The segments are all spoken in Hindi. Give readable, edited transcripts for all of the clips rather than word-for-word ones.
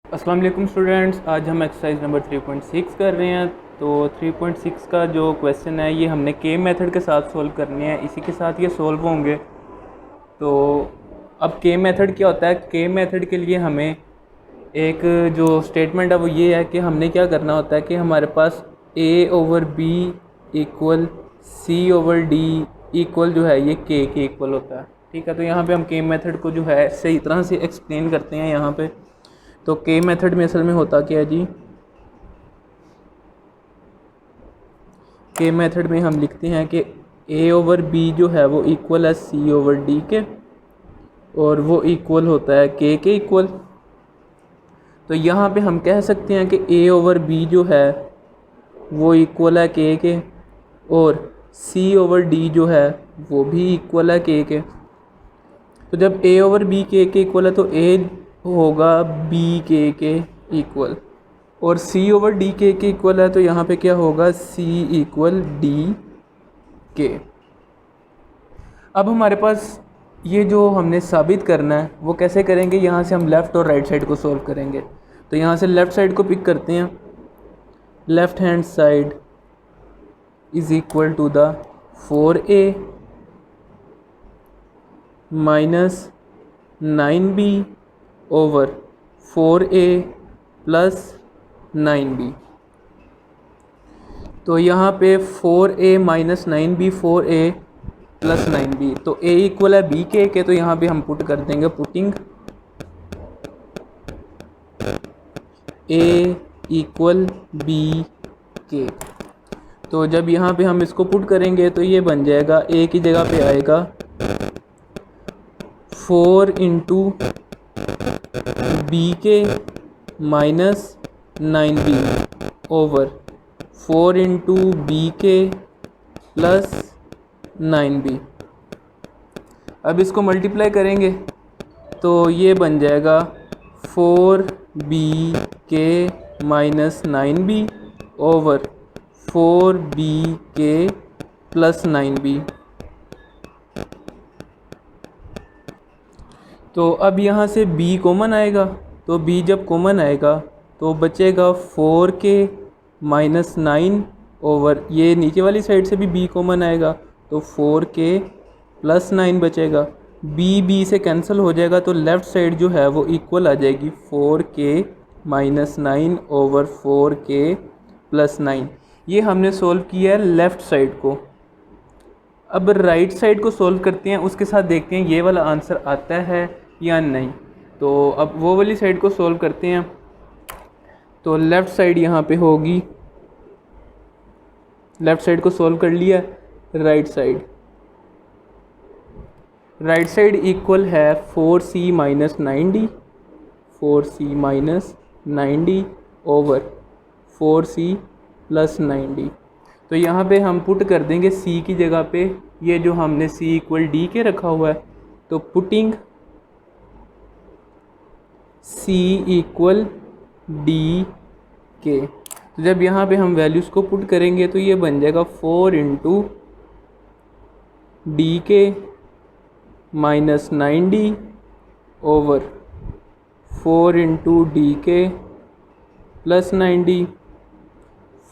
अस्सलाम वालेकुम स्टूडेंट्स, आज हम एक्सरसाइज नंबर 3.6 कर रहे हैं। तो 3.6 का जो क्वेश्चन है ये हमने के मेथड के साथ सोल्व करने हैं, इसी के साथ ये सोल्व होंगे। तो अब के मेथड क्या होता है? के मेथड के लिए हमें एक जो स्टेटमेंट है वो ये है कि हमने क्या करना होता है कि हमारे पास a over b equal c over d equal जो है ये k के इक्वल होता है। ठीक है, तो यहाँ पे हम के मेथड को जो है सही तरह से एक्सप्लेन करते हैं यहाँ पे। तो के मेथड में असल में होता क्या है जी? के मेथड में हम लिखते हैं कि a ओवर b जो है वो इक्वल है c ओवर d के, और वो इक्वल होता है k के इक्वल। तो यहाँ पे हम कह सकते हैं कि a ओवर b जो है वो इक्वल है k के, और c ओवर d जो है वो भी इक्वल है k के। तो जब a ओवर b k के इक्वल है तो a होगा b के इक्वल, और c ओवर d के इक्वल है तो यहाँ पे क्या होगा? c इक्वल d के। अब हमारे पास ये जो हमने साबित करना है वो कैसे करेंगे? यहाँ से हम लेफ़्ट और राइट साइड को सॉल्व करेंगे। तो यहाँ से लेफ़्ट साइड को पिक करते हैं। Left hand side is equal to the 4a minus 9b over 4a plus 9b। तो यहाँ पे 4a minus 9b 4a plus 9b, तो a इक्वल है b के, तो यहाँ पे हम पुट कर देंगे पुटिंग a इक्वल b के। तो जब यहाँ पे हम इसको पुट करेंगे तो ये बन जाएगा, a की जगह पे आएगा 4 into B K minus 9b over 4 into B के प्लस 9b। अब इसको मल्टीप्लाई करेंगे तो ये बन जाएगा 4b के माइनस 9b ओवर 4b के प्लस 9b। तो अब यहाँ से b कॉमन आएगा, तो b जब कॉमन आएगा तो बचेगा 4k माइनस 9 ओवर, ये नीचे वाली साइड से भी b कॉमन आएगा तो 4k प्लस 9 बचेगा। b से कैंसिल हो जाएगा तो लेफ़्ट साइड जो है वो इक्वल आ जाएगी 4k minus 9 over 4k plus 9। ये हमने सोल्व किया है लेफ़्ट साइड को। अब राइट साइड को सोल्व करते हैं, उसके साथ देखते हैं ये वाला आंसर आता है या नहीं। तो अब वो वाली साइड को सोल्व करते हैं। तो लेफ़्ट साइड यहाँ पे होगी, लेफ़्ट साइड को सोल्व कर लिया। राइट साइड इक्वल है 4c minus 9d, 4c minus 9d over 4c plus 9d। तो यहाँ पे हम पुट कर देंगे c की जगह पे ये जो हमने c इक्वल d के रखा हुआ है, तो पुटिंग c इक्वल d के। तो जब यहाँ पे हम वैल्यूज़ को पुट करेंगे तो ये बन जाएगा 4 इंटू डी के minus 9d over 4 into D के प्लस 9d,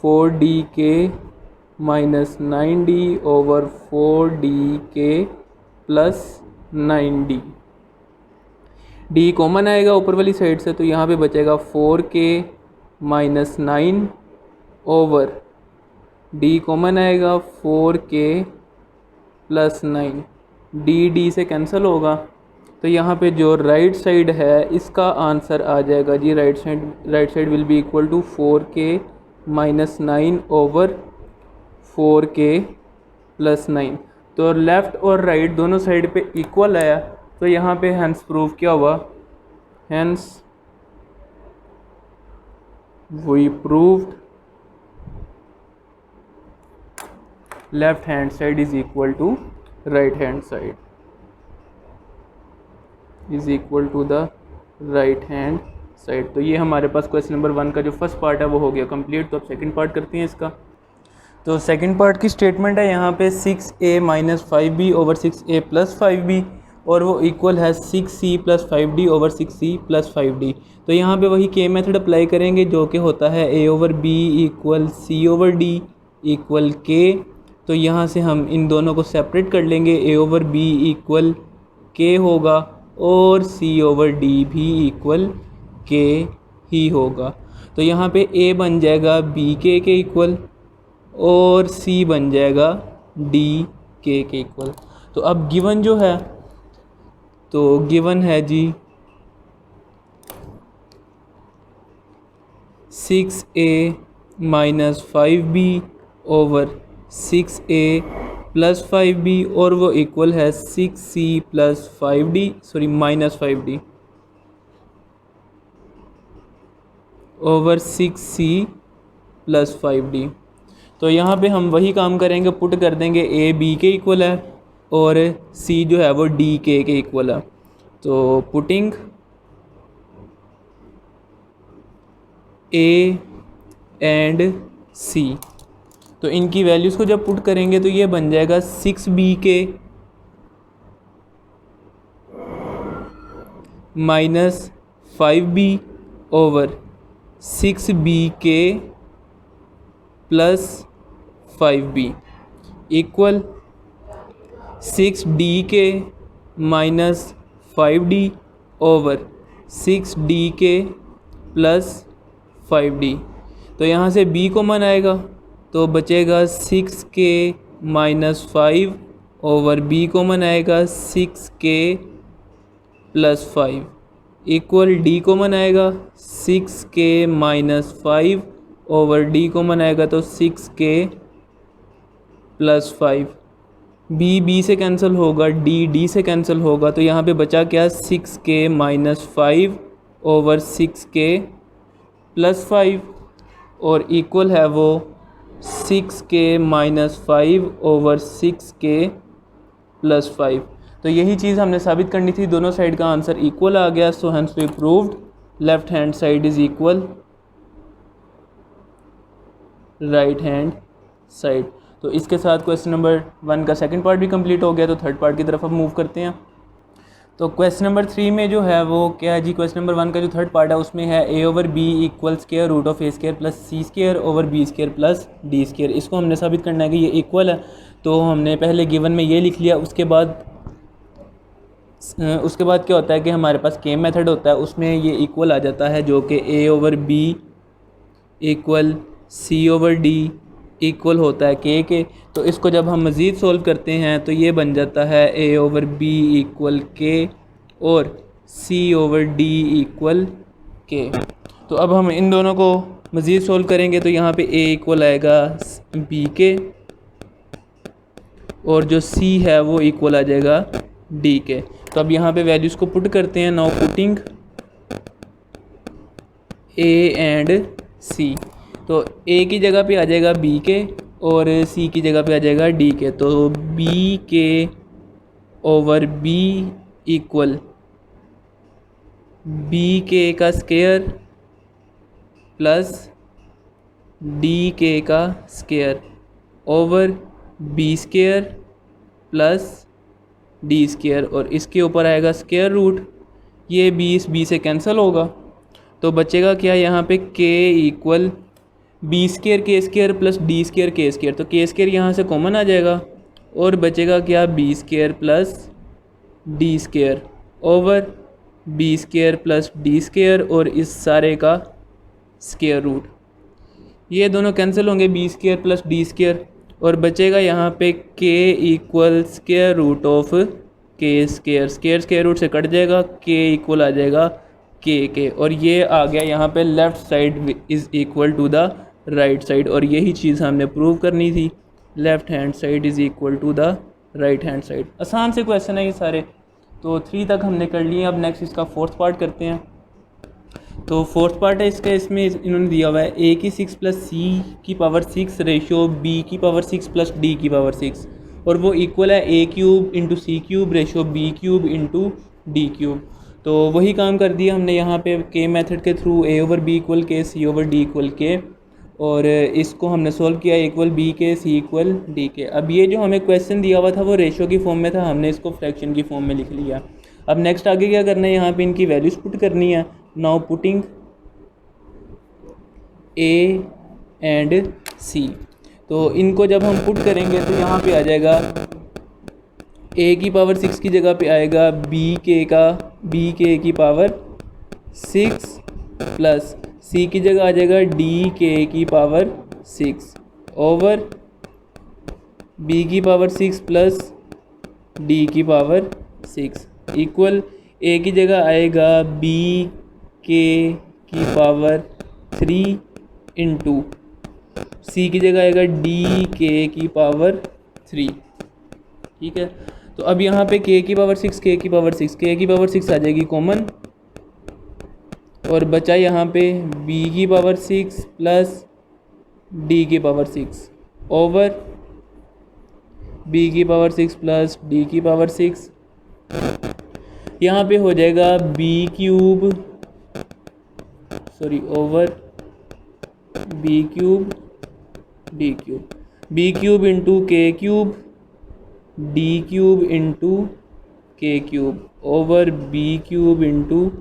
4d के माइनस 9d ओवर 4d के प्लस 9d। d कॉमन आएगा ऊपर वाली साइड से तो यहाँ पे बचेगा 4k minus 9 over d common आएगा 4k प्लस 9, d से कैंसिल होगा तो यहाँ पे जो राइट साइड है इसका आंसर आ जाएगा जी, right side will be equal to 4k minus 9 over 4k plus 9। तो लेफ़्ट और राइट दोनों साइड पे इक्वल आया, तो यहाँ पे हैंस प्रूफ क्या हुआ? Hence we proved left hand side is equal to right hand side, is equal to the right hand side. तो ये हमारे पास क्वेश्चन नंबर 1 का जो फर्स्ट पार्ट है वो हो गया कंप्लीट। तो अब सेकंड पार्ट करते हैं इसका। तो सेकंड पार्ट की स्टेटमेंट है यहाँ पे 6a minus 5b over 6a plus 5b। और वो इक्वल है 6c plus 5d over 6c plus 5d। तो यहाँ पे वही के मेथड अप्लाई करेंगे जो कि होता है a over b equal c over d equal k। तो यहाँ से हम इन दोनों को सेपरेट कर लेंगे, a over b equal k होगा और c ओवर d भी इक्वल k ही होगा। तो यहाँ पे a बन जाएगा b के इक्वल और c बन जाएगा d के इक्वल। तो अब गिवन जो है, तो गिवन है जी 6a minus 5b over 6a plus 5b और वो इक्वल है 6c plus 5d sorry minus 5d over 6c plus 5d। तो यहाँ पे हम वही काम करेंगे, पुट कर देंगे a b के इक्वल है और c जो है वो d के इक्वल है। तो पुटिंग a एंड c, तो इनकी वैल्यूज़ को जब पुट करेंगे तो ये बन जाएगा 6b के माइनस 5b ओवर 6b के प्लस 5b इक्वल 6d के माइनस 5d ओवर 6d के प्लस 5d। तो यहाँ से b कॉमन आएगा तो बचेगा 6k minus 5 over b common आएगा 6k plus 5 equal d common आएगा 6k minus 5 over d common आएगा तो 6k प्लस 5। b से कैंसिल होगा, d से कैंसिल होगा, तो यहाँ पे बचा क्या 6k minus 5 over 6k plus 5 और इक्वल है वो 6k minus 5 over 6k plus 5। तो यही चीज़ हमने साबित करनी थी, दोनों साइड का आंसर इक्वल आ गया। So hence we proved left hand side is equal right hand side. तो इसके साथ क्वेश्चन नंबर 1 का सेकंड पार्ट भी कंप्लीट हो गया। तो थर्ड पार्ट की तरफ अब मूव करते हैं। तो क्वेश्चन नंबर 3 में जो है वो क्या है जी, क्वेश्चन नंबर 1 का जो थर्ड पार्ट है उसमें है a over b equal square root of a square plus c square over b square plus d square. इसको हमने साबित करना है कि ये इक्वल है। तो हमने पहले गिवन में ये लिख लिया। उसके बाद क्या होता है कि हमारे पास के मेथड होता है, उसमें ये इक्वल आ जाता है जो कि a over b equal c over d equal होता है के। तो इसको जब हम मज़ीद सोल्व करते हैं तो ये बन जाता है a over b equal k और c over d equal k। तो अब हम इन दोनों को मज़ीद सोल्व करेंगे तो यहाँ पे a इक्वल आएगा b के और जो c है वो इक्वल आ जाएगा d के। तो अब यहाँ पे वैल्यूज़ को पुट करते हैं। Now putting a and c, तो a की जगह पे आ जाएगा b के और c की जगह पे आ जाएगा d के। तो b के ओवर b इक्वल b के का स्क्वायर प्लस d के का square over b square plus d square और इसके ऊपर आएगा स्क्वायर रूट। ये b से कैंसिल होगा तो बचेगा क्या यहाँ पे k इक्वल बी स्क्वायर के स्क्वायर प्लस डी स्क्वायर के स्क्वायर। तो के स्क्वायर यहाँ से कॉमन आ जाएगा और बचेगा क्या B square plus D square over B square plus D square और इस सारे का स्क्वायर रूट। ये दोनों कैंसिल होंगे B square plus D square और बचेगा यहाँ पे K equal square root of K square. Square root से कट जाएगा, के इक्वल आ जाएगा के और ये आ गया यहाँ पे left side is equal to the right side. और यही चीज़ हमने प्रूव करनी थी, left hand side is equal to the right hand side. आसान से क्वेश्चन है ये सारे। तो 3 तक हमने कर लिए। अब नेक्स्ट इसका फोर्थ पार्ट करते हैं। तो फोर्थ पार्ट है इसका, इसमें इन्होंने दिया हुआ है a की 6 प्लस c की पावर 6 रेशो b की पावर 6 प्लस d की पावर 6 और वो इक्वल है a cube into C cube ratio b cube into D cube. तो वही काम कर दिया हमने यहाँ पे के मेथड के through, a over b equal के, c ओवर d इक्वल के। और इसको हमने सोल्व किया इक्वल बी के सी इक्वल डी के। अब ये जो हमें क्वेश्चन दिया हुआ था वो रेशो की फॉर्म में था, हमने इसको फ्रैक्शन की फॉर्म में लिख लिया। अब नेक्स्ट आगे क्या करना है, यहाँ पे इनकी वैल्यूज पुट करनी है। नाउ पुटिंग ए एंड सी, तो इनको जब हम पुट करेंगे तो यहाँ पे आ जाएगा ए की पावर 6 की जगह पे आएगा बी के की पावर 6 प्लस सी की जगह आ जाएगा डी के की पावर 6 ओवर बी की पावर 6 प्लस डी की पावर 6 इक्वल ए की जगह आएगा बी के की पावर 3 इंटू सी की जगह आएगा डी के की पावर 3। ठीक है, तो अब यहाँ पे के की पावर 6 के की पावर 6 आ जाएगी कॉमन, और बचा यहाँ पे b की पावर 6 प्लस d की पावर 6 ओवर b की पावर 6 प्लस d की पावर 6। यहाँ पे हो जाएगा over b cube d cube, b cube into के क्यूब d क्यूब इंटू के cube over b cube into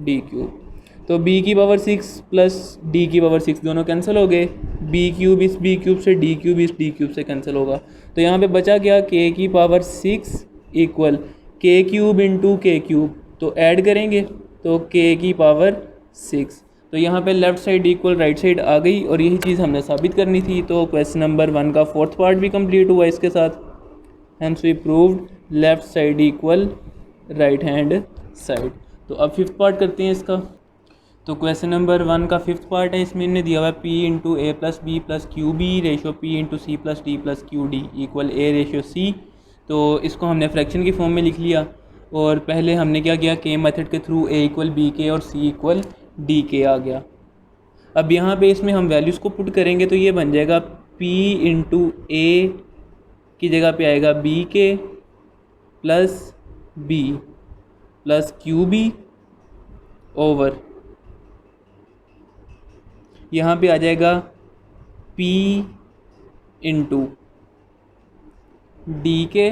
d cube. तो b की पावर 6 प्लस d की पावर 6 दोनों कैंसिल हो गए, b क्यूब इस b क्यूब से d क्यूब इस d क्यूब से कैंसिल होगा। तो यहाँ पे बचा क्या, k की पावर 6 इक्वल के क्यूब इंटू के क्यूब, तो ऐड करेंगे तो k की पावर 6। तो यहाँ पे left side equal right side आ गई, और यही चीज़ हमने साबित करनी थी। तो क्वेश्चन नंबर 1 का 4th पार्ट भी कंप्लीट हुआ इसके साथ। Hence we proved left side equal right hand side. तो अब 5th पार्ट करते हैं इसका। तो क्वेश्चन नंबर 1 का 5th पार्ट है, इसमें इन्हें दिया हुआ है p into a plus b plus Q b ratio p into c plus d plus Q D equal a ratio c. तो इसको हमने फ्रैक्शन की फॉर्म में लिख लिया, और पहले हमने क्या किया, के मेथड के थ्रू a इक्वल बी के और c इक्वल डी के आ गया। अब यहाँ पे इसमें हम वैल्यूज़ को पुट करेंगे तो ये बन जाएगा p इंटू ए की जगह पे आएगा बी के plus b plus Q B over यहाँ पे आ जाएगा p इंटू डी के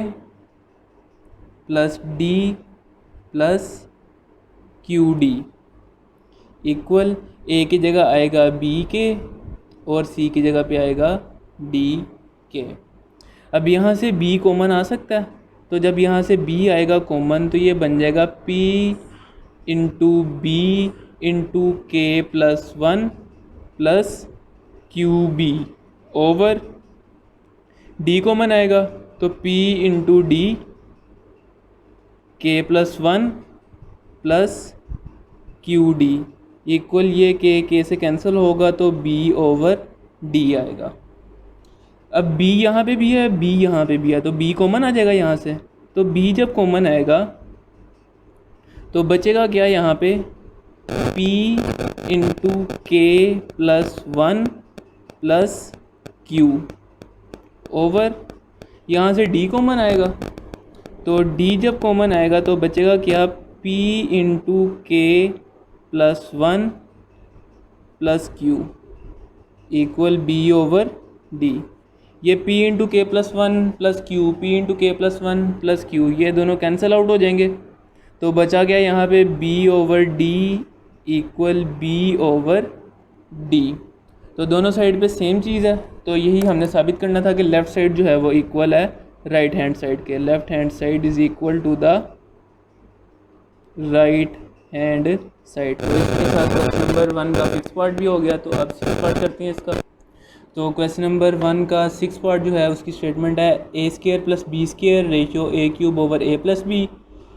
plus d plus Q D equal a की जगह आएगा बी के और सी की जगह पे आएगा डी के। अब यहाँ से b कॉमन आ सकता है, तो जब यहाँ से b आएगा कॉमन तो ये बन जाएगा p इंटू बी इंटू के plus 1 plus Q B over d common आएगा तो p इंटू डी के plus 1 plus Q D equal ये के से कैंसिल होगा तो b ओवर d आएगा। अब b यहाँ पे भी है, b यहाँ पे भी है, तो b कॉमन आ जाएगा यहाँ से। तो b जब कॉमन आएगा तो बचेगा क्या, यहाँ पे p इंटू के प्लस 1 प्लस q ओवर यहाँ से d कॉमन आएगा, तो d जब कॉमन आएगा तो बचेगा क्या, p इंटू के plus 1 plus q equal b over d। ये p इंटू के plus 1 plus Q, p into के प्लस 1 प्लस क्यू, ये दोनों कैंसिल आउट हो जाएंगे। तो बचा गया यहाँ पे b over d equal b over d। तो दोनों साइड पे सेम चीज़ है, तो यही हमने साबित करना था कि लेफ़्ट साइड जो है वो इक्वल है राइट हैंड साइड के। Left hand side is equal to the right hand side. तो इसके साथ क्वेश्चन नंबर 1 का 6 पार्ट भी हो गया। तो अब 6 पार्ट करते हैं इसका। तो क्वेश्चन नंबर 1 का 6 पार्ट जो है उसकी स्टेटमेंट है a square plus B square ratio a cube over a plus b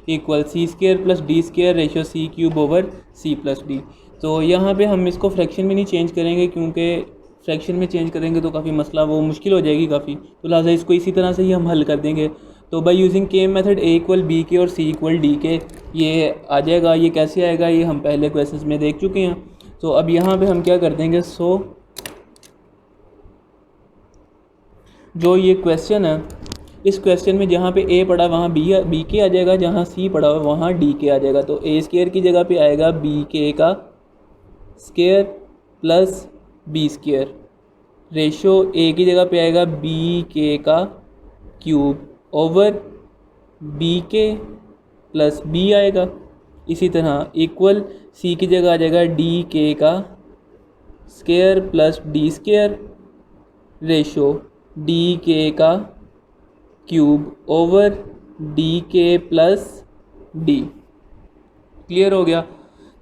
equal c square plus D square ratio c cube over c plus d. तो यहाँ पे हम इसको फ्रैक्शन में नहीं चेंज करेंगे, क्योंकि फ्रैक्शन में चेंज करेंगे तो काफ़ी मसला वो मुश्किल हो जाएगी काफ़ी, तो लिहाजा इसको इसी तरह से ही हम हल कर देंगे। तो बाय यूजिंग के मेथड ए इक्वल बी के और सी इक्वल डी के ये आ जाएगा। ये कैसे आएगा ये हम पहले क्वेश्चंस में देख चुके हैं। तो अब यहाँ पे हम क्या कर देंगे, जो ये क्वेश्चन है इस क्वेश्चन में जहाँ पे ए पड़ा वहाँ बी के आ जाएगा, जहाँ सी पड़ा हुआ वहाँ डी के आ जाएगा। तो ए स्क्वायर की जगह पे आएगा बी के का square plus B square ratio A की जगह पे आएगा बी के का क्यूब ओवर बी के प्लस बी आएगा। इसी तरह इक्वल सी की जगह आ जाएगा डी के का square plus D square ratio D K का क्यूब ओवर डी के प्लस डी। क्लियर हो गया।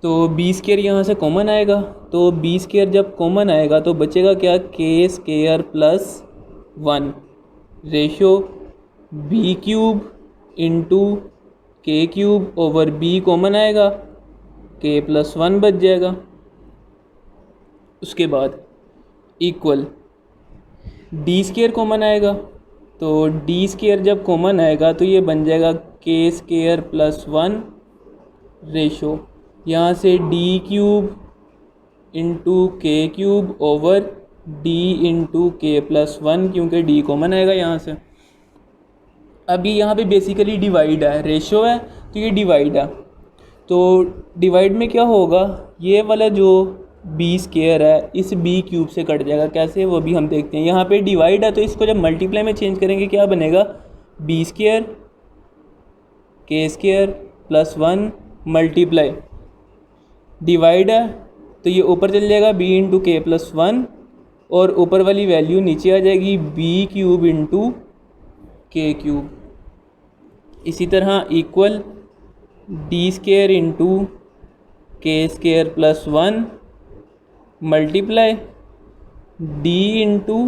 तो बी स्केयर यहाँ से कॉमन आएगा, तो बी स्केयर जब कॉमन आएगा तो बचेगा क्या, K square plus 1 ratio B cube into के क्यूब ओवर बी कॉमन आएगा, के प्लस 1 बच जाएगा। उसके बाद इक्वल डी स्केयर कॉमन आएगा, तो डी स्केयर जब कॉमन आएगा तो ये बन जाएगा के स्केयर प्लस 1 रेशो यहाँ से डी क्यूब इंटू के क्यूब ओवर डी इंटू के प्लस 1, क्योंकि डी कॉमन आएगा यहाँ से। अभी यहाँ पे बेसिकली डिवाइड है, रेशो है तो ये डिवाइड है। तो डिवाइड में क्या होगा, ये वाला जो बी स्केयर है इस बी क्यूब से कट जाएगा। कैसे, वो भी हम देखते हैं। यहाँ पे डिवाइड है तो इसको जब मल्टीप्लाई में चेंज करेंगे क्या बनेगा, B square k square plus 1 multiply, divide है तो ये ऊपर चल जाएगा बी इंटू के प्लस 1 और ऊपर वाली वैल्यू नीचे आ जाएगी बी क्यूब इंटू के क्यूब। इसी तरह equal d square into k square plus 1 multiply d into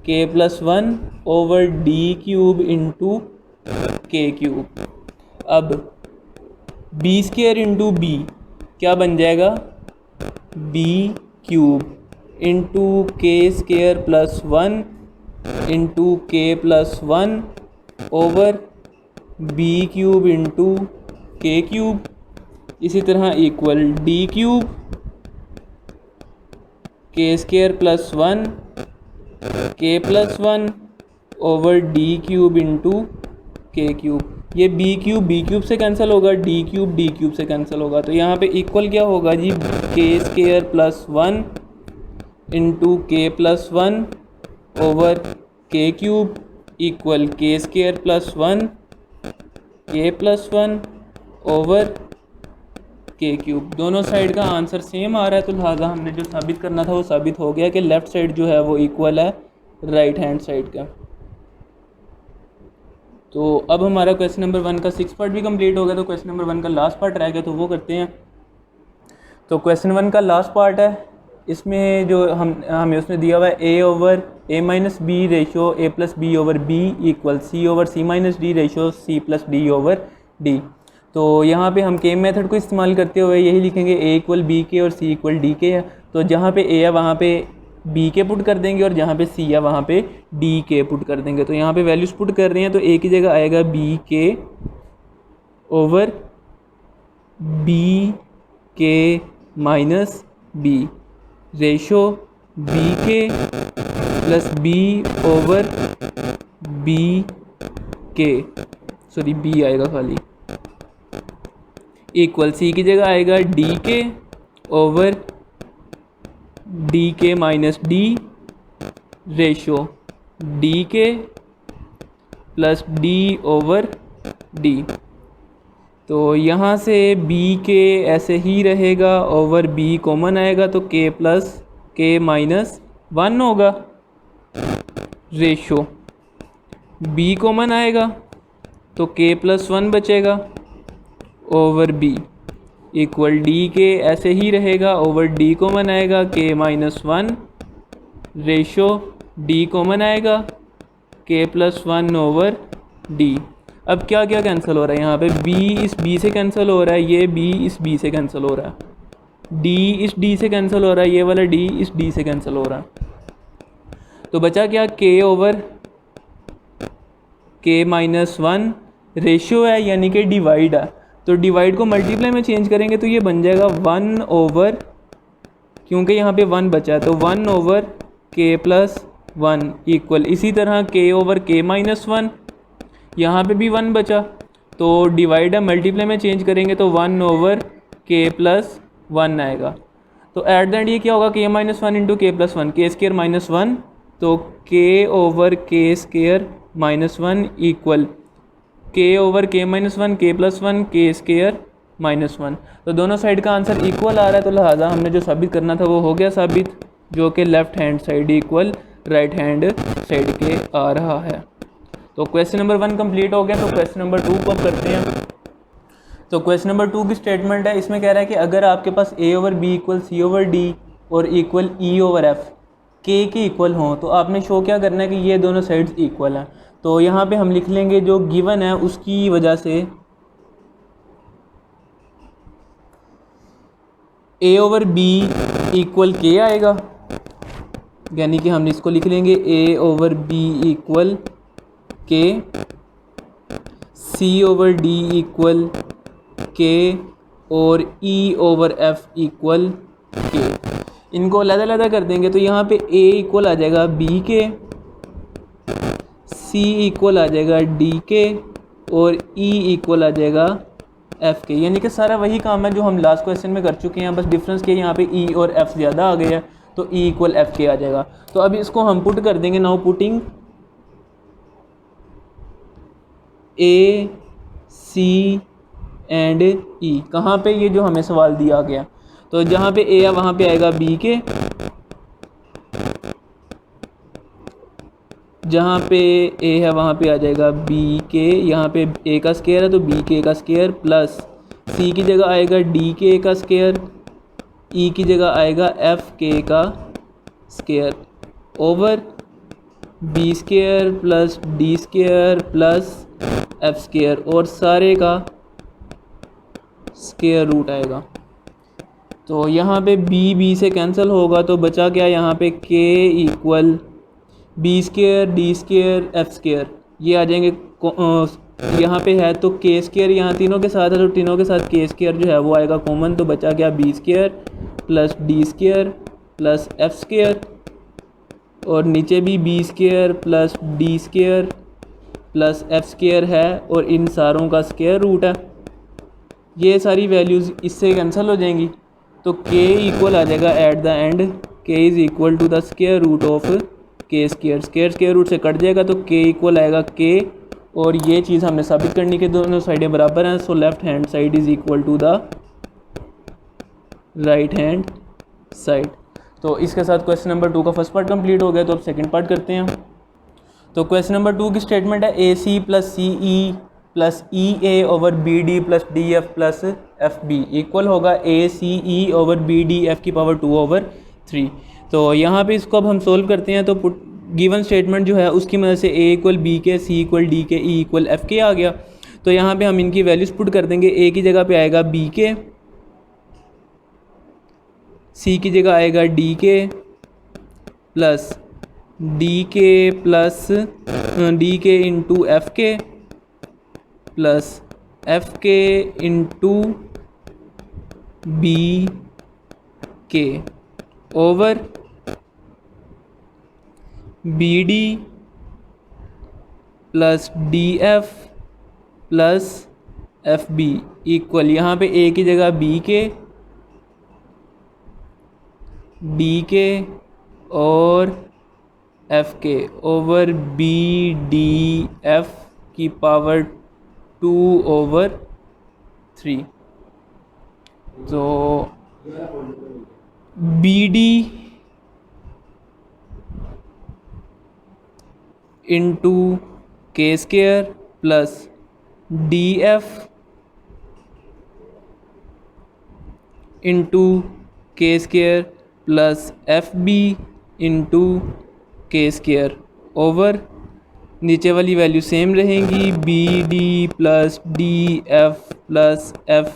के plus 1 over d cube into के क्यूब। अब बी स्केयर इंटू बी क्या बन जाएगा, b cube into k square plus 1 into के plus 1 over b cube into के क्यूब। इसी तरह equal d cube k square plus 1 k plus 1 over d cube into के क्यूब। ये बी क्यूब से कैंसिल होगा, डी क्यूब से कैंसिल होगा। तो यहाँ पे इक्वल क्या होगा जी, के स्केयर प्लस 1 इंटू के प्लस 1 ओवर के cube equal K square plus 1 k plus 1 over के क्यूब। दोनों साइड का आंसर सेम आ रहा है, तो लिहाजा हमने जो साबित करना था वो साबित हो गया कि लेफ़्ट साइड जो है वो इक्वल है राइट हैंड साइड का। तो अब हमारा क्वेश्चन नंबर 1 का 6 पार्ट भी कंप्लीट हो गया। तो क्वेश्चन नंबर 1 का लास्ट पार्ट रह गया, तो वो करते हैं। तो क्वेश्चन 1 का लास्ट पार्ट है, इसमें जो हमें उसने दिया हुआ है a over a minus b ratio a plus b over b equal C over c minus d ratio c plus d over d. तो यहाँ पे हम के मेथड को इस्तेमाल करते हुए यही लिखेंगे, ए इक्वल बी के और सी इक्वल डी के है। तो जहाँ पे ए है वहाँ पे बी के पुट कर देंगे और जहाँ पे सी है वहाँ पे डी के पुट कर देंगे। तो यहाँ पे वैल्यूज़ पुट कर रहे हैं, तो ए की जगह आएगा B K over B K minus b ratio B के प्लस बी ओवर बी के, सॉरी बी आएगा खाली, इक्वल सी की जगह आएगा डी के ओवर डी के माइनस डी रेशो डी के प्लस डी ओवर डी। तो यहाँ से बी के ऐसे ही रहेगा ओवर बी कॉमन आएगा तो के प्लस के माइनस 1 होगा रेशो बी कॉमन आएगा तो के प्लस 1 बचेगा ओवर बी इक्वल डी के ऐसे ही रहेगा ओवर डी कॉमन आएगा के माइनस 1 रेशो डी कॉमन आएगा के प्लस 1 ओवर डी। अब क्या क्या कैंसिल हो रहा है यहाँ पे, बी इस बी से कैंसिल हो रहा है, ये बी इस बी से कैंसिल हो रहा है, डी इस डी से कैंसिल हो रहा है, ये वाला डी इस डी से कैंसिल हो रहा है। तो बचा क्या, के ओवर के माइनस 1 रेशियो है यानी कि डिवाइड है। तो डिवाइड को मल्टीप्लाई में चेंज करेंगे तो ये बन जाएगा 1 ओवर, क्योंकि यहाँ पे 1 बचा है तो 1 ओवर के प्लस 1 इक्वल, इसी तरह के ओवर के माइनस 1, यहाँ पे भी 1 बचा तो डिवाइड है मल्टीप्लाई में चेंज करेंगे तो 1 ओवर के प्लस 1 आएगा। तो एट द एंड ये क्या होगा, के माइनस वन इंटू के प्लस वन, के स्केयर माइनस वन, तो के ओवर के स्केयर माइनस वन इक्वल के ओवर के माइनस वन, के प्लस वन, के स्केयर माइनस वन। तो दोनों साइड का आंसर इक्वल आ रहा है, तो लिहाजा हमने जो साबित करना था वो हो गया साबित, जो कि left hand side equal right hand side के आ रहा है। तो क्वेश्चन नंबर 1 कंप्लीट हो गया। तो क्वेश्चन नंबर 2 को अब करते हैं। तो क्वेश्चन नंबर 2 की स्टेटमेंट है, इसमें कह रहा है कि अगर आपके पास a over b equal C over D और equal e over f K equal हों, तो आपने शो क्या करना है कि ये दोनों साइड्स इक्वल हैं। तो यहाँ पे हम लिख लेंगे जो गिवन है उसकी वजह से a ओवर b इक्वल के आएगा, यानी कि हम इसको लिख लेंगे a ओवर b इक्वल के, c ओवर d इक्वल के और e ओवर f इक्वल के। इनको अलग-अलग कर देंगे तो यहाँ पे a इक्वल आ जाएगा b के, c इक्वल आ जाएगा d के और e इक्वल आ जाएगा f के। यानी कि सारा वही काम है जो हम लास्ट क्वेश्चन में कर चुके हैं, बस डिफरेंस के यहाँ पे e और f ज़्यादा आ गया है, तो e इक्वल f के आ जाएगा। तो अभी इसको हम पुट कर देंगे, now putting a c and e कहाँ पे, ये जो हमें सवाल दिया गया, तो जहाँ पे a है वहाँ पे आएगा b के, जहाँ पे a है वहाँ पे आ जाएगा b के, यहाँ पे a का स्केयर है तो b के का स्केयर प्लस c की जगह आएगा d के का स्केयर, e की जगह आएगा f के का square over b square plus d square plus f square और सारे का स्केयर रूट आएगा। तो यहाँ पे b से कैंसिल होगा तो बचा क्या, यहाँ पे k equal B square D square F square, ये आ जाएंगे यहाँ पे है तो के स्केयर यहाँ तीनों के साथ है तो तीनों के साथ के स्केयर जो है वो आएगा कॉमन, तो बचा क्या B square plus D square plus F square और नीचे भी B square plus D square plus F square है और इन सारों का स्केयर रूट है। ये सारी वैल्यूज़ इससे कैंसिल हो जाएंगी तो k इक्वल आ जाएगा at the end k is equal to the square root of K square, square root से कट जाएगा तो k इक्वल आएगा k और ये चीज़ हमें साबित करनी कि दोनों साइडें बराबर हैं। So left hand side is equal to the right hand side. तो इसके साथ क्वेश्चन नंबर 2 का फर्स्ट पार्ट कंप्लीट हो गया। तो अब सेकंड पार्ट करते हैं। तो क्वेश्चन नंबर 2 की स्टेटमेंट है a c plus c e plus e a over B D plus D F plus F B equal होगा a c e over B d f की पावर 2 ओवर 3। तो यहाँ पे इसको अब हम सोल्व करते हैं तो गिवन स्टेटमेंट जो है उसकी मदद से ए इक्वल बी के, सी इक्वल डी के, ई इक्वल एफ के आ गया। तो यहाँ पे हम इनकी वैल्यूज पुट कर देंगे, ए की जगह पे आएगा बी के, सी की जगह आएगा डी के plus D K into F K plus F K into B K over B D plus D F plus F B equal यहाँ पे ए की जगह बी के, डी के और एफ के ओवर बी डी एफ की पावर 2 ओवर 3। तो B d into k square plus D f into k square plus F b into k square over नीचे वाली वैल्यू सेम रहेंगी, b D plus D F plus F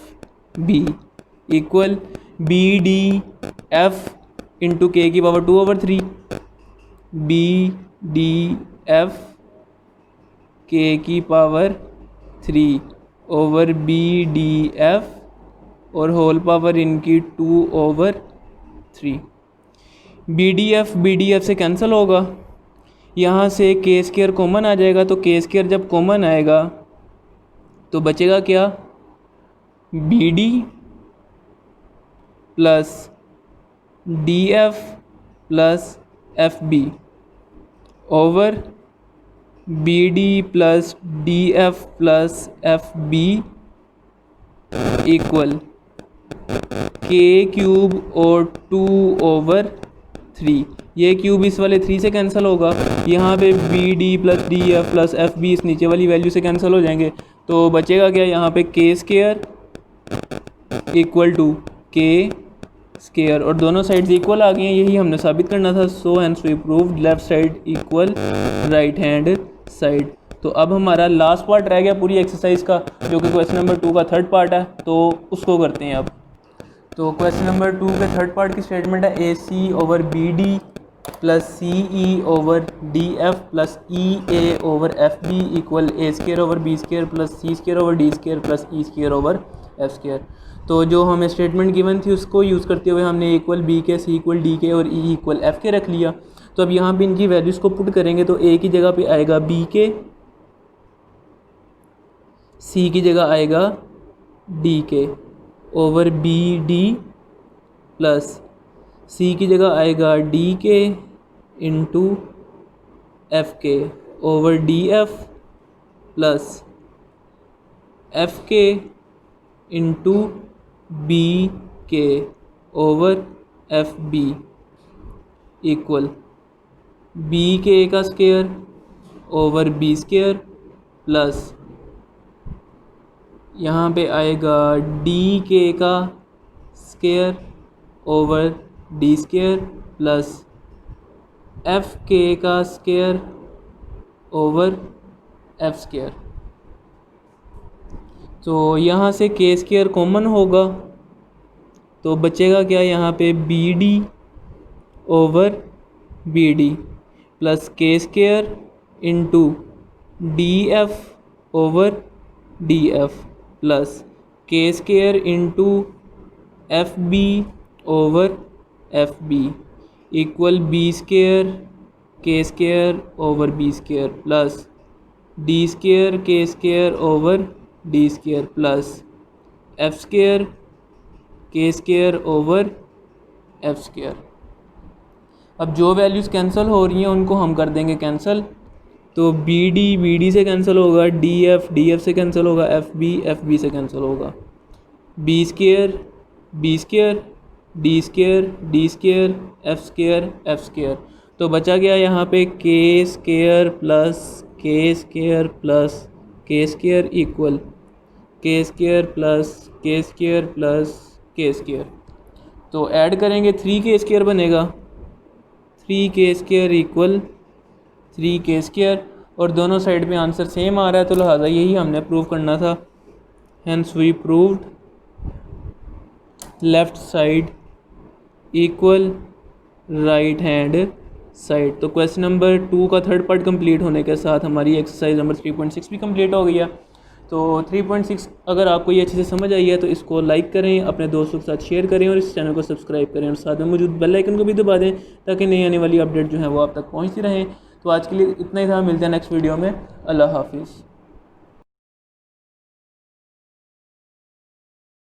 B equal b d f into k की power 2 over 3, b d f k की power 3 over B d f और होल पावर इनकी 2 ओवर 3। बी डी एफ से कैंसिल होगा, यहाँ से के स्केयर कॉमन आ जाएगा तो के स्केयर जब कॉमन आएगा तो बचेगा क्या, B D plus D F plus F B over B D plus D F plus F B equal के क्यूब और 2/3। ये क्यूब इस वाले 3 से कैंसिल होगा, यहाँ पे B D plus D F plus F B इस नीचे वाली वैल्यू से कैंसिल हो जाएंगे, तो बचेगा क्या यहाँ पे के स्केयर इक्वल टू के स्केयर, और दोनों साइड्स इक्वल आ गई हैं, यही हमने साबित करना था। So hence we proved left side equal right hand side. तो अब हमारा लास्ट पार्ट रह गया पूरी एक्सरसाइज का, जो कि क्वेश्चन नंबर 2 का थर्ड पार्ट है, तो उसको करते हैं अब। तो क्वेश्चन नंबर 2 के थर्ड पार्ट की स्टेटमेंट है a c over B D plus c e over D F plus e a over F B equal a square over B square plus c square over D square plus e square over f square. तो जो हमें स्टेटमेंट गिवन थी उसको यूज़ करते हुए हमने इक्वल बी के, सी इक्वल डी के और ई इक्वल एफ के रख लिया। तो अब यहाँ पे इनकी वैल्यूज़ को पुट करेंगे, तो ए की जगह पे आएगा बी के, सी की जगह आएगा D K over B D plus C की जगह आएगा डी के इंटू एफ के over D F plus F K into B K over F B equal B K का square over B square plus यहाँ पे आएगा डी के का square over D square plus F K का स्केयर ओवर एफ स्केयर। तो यहाँ से के स्केयर कॉमन होगा, तो बचेगा क्या यहाँ पे B d over B D plus के square into d f over D F plus के square into f B over F B equal B square k square over B square plus D square k square over D square plus F square k square over f square. अब जो वैल्यूज़ कैंसिल हो रही हैं उनको हम कर देंगे कैंसिल, तो बी डी से कैंसिल होगा, डी एफ से कैंसिल होगा, एफ बी से कैंसिल होगा, B square D square F square. तो बचा गया यहाँ पे के स्केयर प्लस के square equal K square plus के स्केयर प्लस के स्केयर। तो ऐड करेंगे 3 के स्केयर बनेगा, 3 के स्केयर इक्वल 3 के स्केयर, और दोनों साइड में आंसर सेम आ रहा है, तो लिहाजा यही हमने प्रूव करना था। Hence we proved left side equal right hand side. तो क्वेश्चन नंबर 2 का थर्ड पार्ट कंप्लीट होने के साथ हमारी एक्सरसाइज नंबर 3.6 भी कंप्लीट हो गई है। तो 3.6 अगर आपको ये अच्छे से समझ आई है तो इसको लाइक करें, अपने दोस्तों के साथ शेयर करें और इस चैनल को सब्सक्राइब करें, और साथ में मौजूद बेल आइकन को भी दबा दें ताकि नई आने वाली अपडेट जो है वो आप तक पहुँचती रहें। तो आज के लिए इतना ही था, मिलते हैं नेक्स्ट वीडियो में। अल्लाह हाफिज़।